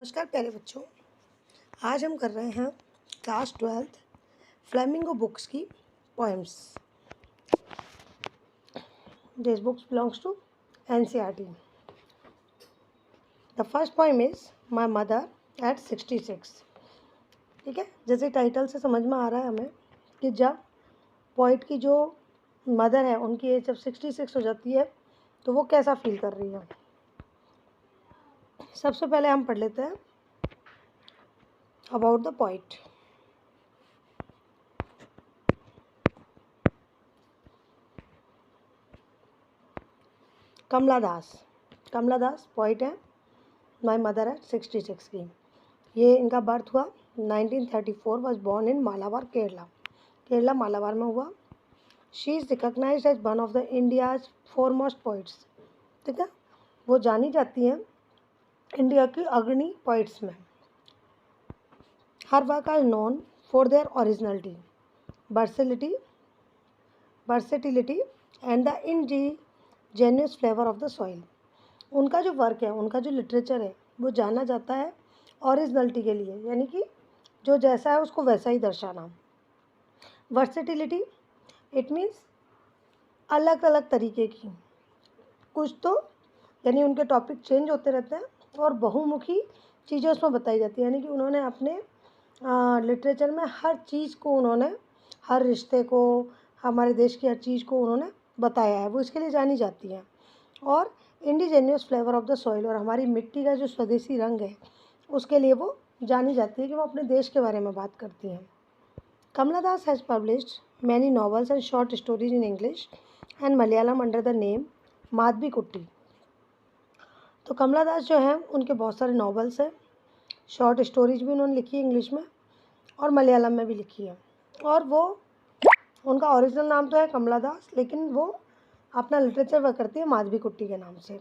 नमस्कार प्यारे बच्चों। आज हम कर रहे हैं क्लास 12th फ्लेमिंगो बुक्स की poems. This books belongs to NCERT। The first poem is my mother at 66। ठीक है, जैसे टाइटल से समझ में आ रहा है हमें कि जब पोइट की जो मदर है उनकी एज जब 66 हो जाती है तो वो कैसा फील कर रही है। सबसे पहले हम पढ़ लेते हैं about the poet. Kamala Das poet है। माई मदर एट 66 की। ये इनका बर्थ हुआ 1934। Was born in Malabar, Kerala Malabar में हुआ। She is recognised as one of the India's foremost poets. ठीक है, वो जानी जाती हैं इंडिया की अग्रणी पोइट्स में। Her work are known for their originality, versatility and the indigenous flavour of the soil. उनका जो वर्क है, उनका जो लिटरेचर है, वो जाना जाता है ओरिजिनलिटी के लिए, यानी कि जो जैसा है उसको वैसा ही दर्शाना। वर्सेटिलिटी इट मीन्स अलग अलग तरीके की, कुछ तो यानी उनके टॉपिक चेंज होते रहते हैं और बहुमुखी चीज़ें उसमें बताई जाती है। यानी कि उन्होंने अपने लिटरेचर में हर चीज़ को, उन्होंने हर रिश्ते को, हमारे देश की हर चीज़ को उन्होंने बताया है, वो इसके लिए जानी जाती है। और इंडिजेनियस फ्लेवर ऑफ द सॉइल, और हमारी मिट्टी का जो स्वदेशी रंग है उसके लिए वो जानी जाती है कि वो अपने देश के बारे में बात करती हैं। Kamala Das has published many novels and short stories in English and Malayalam under the name Madhavi Kutty. तो कमला दास जो हैं उनके बहुत सारे नॉवेल्स हैं, शॉर्ट स्टोरीज भी उन्होंने लिखी है इंग्लिश में और मलयालम में भी लिखी है। और वो, उनका ओरिजिनल नाम तो है कमला दास, लेकिन वो अपना लिटरेचर वर्क करती है माधवी कुट्टी के नाम से।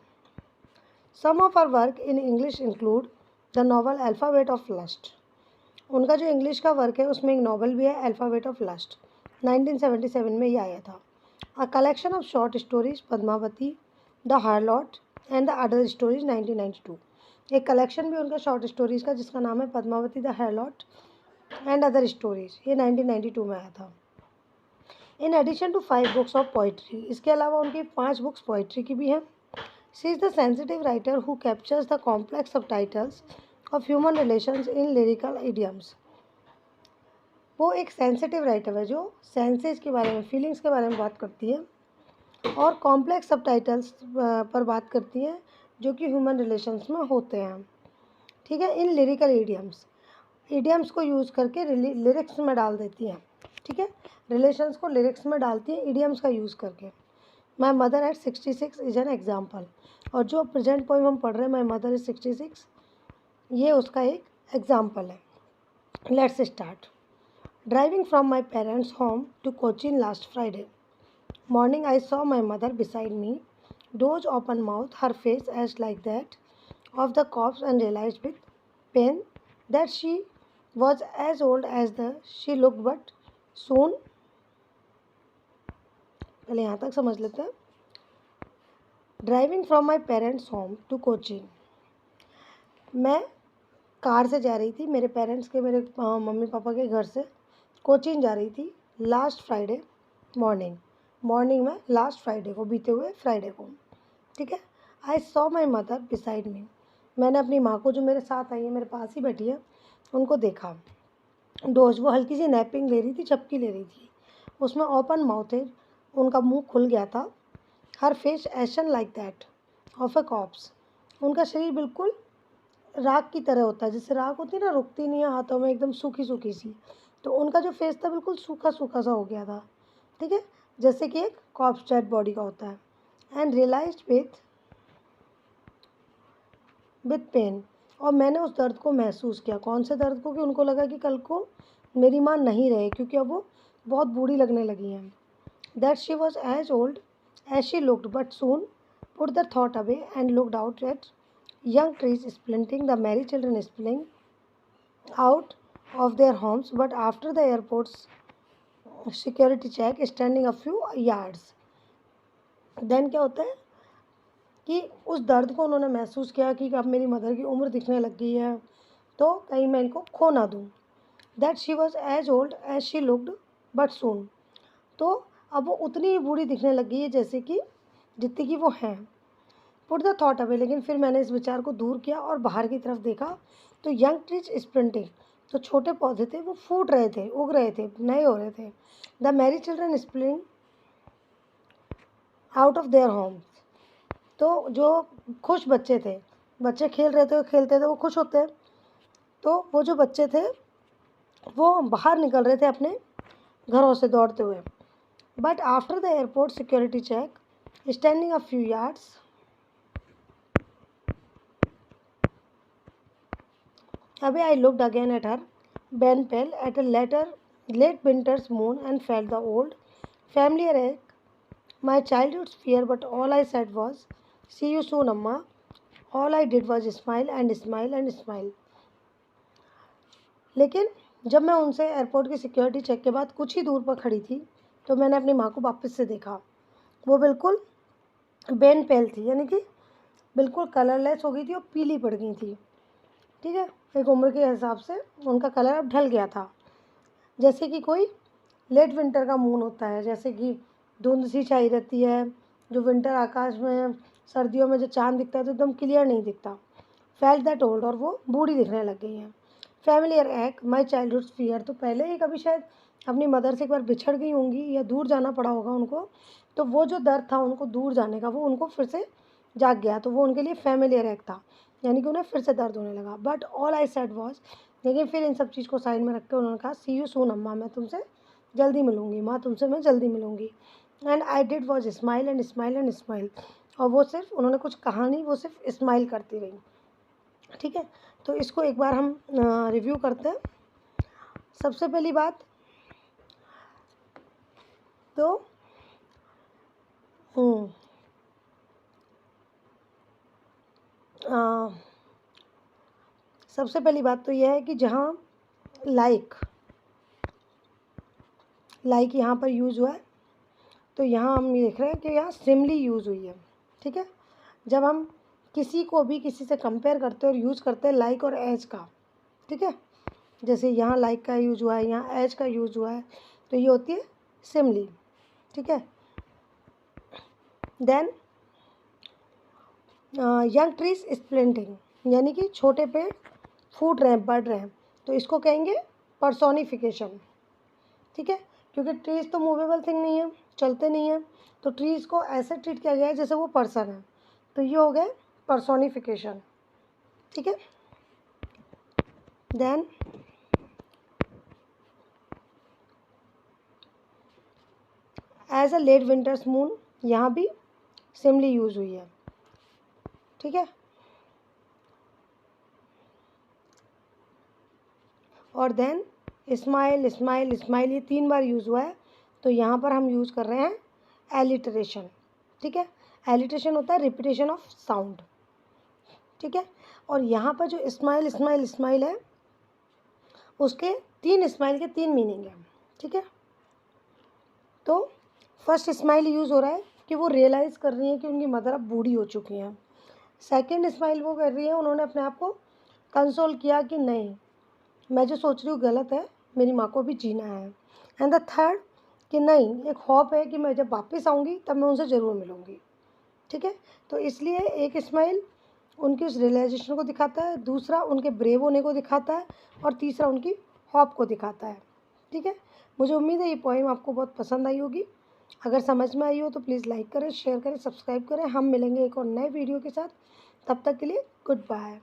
Some of our work in English include the novel alphabet of lust. उनका जो इंग्लिश का वर्क है उसमें एक नॉवल भी है, अल्फ़ाबेट ऑफ लस्ट, 1977 में ये आया था। A collection of short stories Padmavati, the harlot and the other stories, 1992। एक कलेक्शन भी उनका शॉर्ट स्टोरीज का जिसका नाम है Padmavati, the harlot and other stories, ये 1992 में आया था। In addition to 5 books of poetry, इसके अलावा उनकी 5 बुक्स पोइट्री की भी हैं। She is the sensitive writer who captures the complex subtitles of human relations in lyrical idioms. वो एक सेंसिटिव राइटर है जो सेंसेस के बारे में, फीलिंग्स के बारे में बात करती है और कॉम्प्लेक्स सबटाइटल्स पर बात करती हैं जो कि ह्यूमन रिलेशंस में होते हैं। ठीक है, इन लिरिकल इडियम्स को यूज़ करके लिरिक्स में डाल देती हैं। ठीक है, रिलेशंस को लिरिक्स में डालती हैं इडियम्स का यूज़ करके। माई mother at 66 is an example. और जो प्रेजेंट पोइम हम पढ़ रहे हैं, माई मदर इज 66, ये उसका एक एग्जाम्पल है। Let's start. Driving from my parents home to Cochin last Friday morning, I saw my mother beside me, doze open mouth, her face as like that of the corpse, and realise with pain that she was as old as she looked, but soon, पहले यहाँ तक समझ लेते हैं। Driving from my parents home to Cochin, मैं car से जा रही थी मेरे पेरेंट्स के, मेरे मम्मी पापा के घर से कोचीन जा रही थी लास्ट फ्राइडे मॉर्निंग में, लास्ट फ्राइडे को, बीते हुए फ्राइडे को। ठीक है, आई सॉ माई मदर बिसाइड मी, मैंने अपनी माँ को जो मेरे साथ आई है, मेरे पास ही बैठी है, उनको देखा। डोज, वो हल्की सी नैपिंग ले रही थी, झपकी ले रही थी। उसमें ओपन माउथ है, उनका मुंह खुल गया था। हर फेस एशन like that of a corpse, उनका शरीर बिल्कुल राख की तरह होता है, जैसे राख होती है ना, रुकती नहीं है हाथों में, एकदम सूखी सूखी सी। तो उनका जो फेस था बिल्कुल सूखा सूखा सा हो गया था। ठीक है, जैसे कि एक कॉप्स डेड बॉडी का होता है। एंड रियलाइज्ड विथ पेन, और मैंने उस दर्द को महसूस किया। कौन से दर्द को? कि उनको लगा कि कल को मेरी माँ नहीं रहे, क्योंकि अब वो बहुत बूढ़ी लगने लगी हैं। That she was as old as she looked, but soon put the thought away and looked out at young trees splinting, the merry children spilling out of their homes, but after the airport's security check, standing a few yards. Then क्या होता है कि उस दर्द को उन्होंने महसूस किया कि अब मेरी मदर की उम्र दिखने लग गई है, तो कहीं मैं इनको खो ना दूँ। That she was as old as she looked but soon. तो अब वो उतनी ही बूढ़ी दिखने लगी है जैसे कि जितनी कि वो हैं। पुट द थॉट अवे, लेकिन फिर मैंने इस विचार को दूर किया और बाहर की तरफ देखा तो यंग ट्रीज स्प्रिंटिंग, तो छोटे पौधे थे वो फूट रहे थे, उग रहे थे, नए हो रहे थे। The Mary children spring out of their homes, तो जो खुश बच्चे थे, बच्चे खेल रहे थे, खेलते थे, वो खुश होते हैं। तो वो जो बच्चे थे वो बाहर निकल रहे थे अपने घरों से दौड़ते हुए। But after the airport security check, standing a few yards, away I looked again at her, Ben Pell, at a late winter's moon, and felt the old, familiar ache, my childhood's fear, but all I said was, see you soon, Amma. All I did was smile and smile and smile. लेकिन जब मैं उनसे airport की security check के बाद कुछ ही दूर पर खड़ी थी तो मैंने अपनी माँ को वापस से देखा। वो बिल्कुल बेन पेल थी, यानी कि बिल्कुल कलरलेस हो गई थी और पीली पड़ गई थी। ठीक है, एक उम्र के हिसाब से उनका कलर अब ढल गया था, जैसे कि कोई लेट विंटर का मून होता है, जैसे कि धुंध सी छाई रहती है, जो विंटर आकाश में सर्दियों में जो चांद दिखता है तो एकदम क्लियर नहीं दिखता। फेल्ट दैट ओल्ड, और वो बूढ़ी दिखने लग गई है। Familiar act my childhood fear, तो पहले ही कभी शायद अपनी मदर से एक बार बिछड़ गई होंगी या दूर जाना पड़ा होगा उनको, तो वो जो दर्द था उनको दूर जाने का वो उनको फिर से जाग गया, तो वो उनके लिए फैमिलियर एक्ट था, यानी कि उन्हें फिर से दर्द होने लगा। But all I said was, लेकिन फिर इन सब चीज़ को साइड में रख के उन्होंने कहा, सी यू सून अम्मा, मैं तुमसे जल्दी मिलूँगी, माँ तुमसे मैं जल्दी मिलूँगी। And I did was smile and smile and smile, और वो सिर्फ उन्होंने कुछ कहा नहीं, वो सिर्फ स्माइल करती रही। ठीक है, तो इसको एक बार हम रिव्यू करते हैं। सबसे पहली बात तो सबसे पहली बात तो यह है कि जहाँ लाइक यहाँ पर यूज़ हुआ है, तो यहाँ हम ये देख रहे हैं कि यहाँ सिमली यूज़ हुई है। ठीक है, जब हम किसी को भी किसी से कंपेयर करते हैं और यूज़ करते हैं लाइक और एज का, ठीक है, जैसे यहाँ लाइक का यूज़ हुआ है, यहाँ एज का यूज़ हुआ है, तो ये होती है सिमली। ठीक है, देन यंग ट्रीज स्प्लिंटिंग, यानी कि छोटे पेड़ फूट रहे हैं, बढ़ रहे हैं, तो इसको कहेंगे पर्सोनिफिकेशन। ठीक है, क्योंकि ट्रीज़ तो मूवेबल थिंग नहीं है, चलते नहीं है, तो ट्रीज़ को ऐसे ट्रीट किया गया है जैसे वो पर्सन है, तो ये हो गए पर्सोनिफिकेशन। ठीक है, then as a late winter's moon, यहाँ भी सिमली यूज़ हुई है। ठीक है, और देन स्माइल स्माइल स्माइल, ये 3 बार यूज़ हुआ है, तो यहाँ पर हम यूज़ कर रहे हैं एलिटरेशन। ठीक है, एलिटरेशन होता है रिपीटेशन ऑफ साउंड। ठीक है, और यहाँ पर जो स्माइल स्माइल स्माइल है उसके 3 स्माइल के 3 मीनिंग है। ठीक है, तो फर्स्ट स्माइल यूज़ हो रहा है कि वो रियलाइज़ कर रही हैं कि उनकी मदर अब बूढ़ी हो चुकी हैं। सेकेंड स्माइल वो कर रही है, उन्होंने अपने आप को कंसोल किया कि नहीं, मैं जो सोच रही हूँ गलत है, मेरी माँ को भी जीना है। एंड द थर्ड कि नहीं, एक होप है कि मैं जब वापस आऊँगी तब मैं उनसे ज़रूर मिलूँगी। ठीक है, तो इसलिए एक स्माइल उनकी उस रियलाइजेशन को दिखाता है, दूसरा उनके ब्रेव होने को दिखाता है, और तीसरा उनकी होप को दिखाता है। ठीक है, मुझे उम्मीद है ये पोएम आपको बहुत पसंद आई होगी। अगर समझ में आई हो तो प्लीज़ लाइक करें, शेयर करें, सब्सक्राइब करें। हम मिलेंगे एक और नए वीडियो के साथ, तब तक के लिए गुड बाय।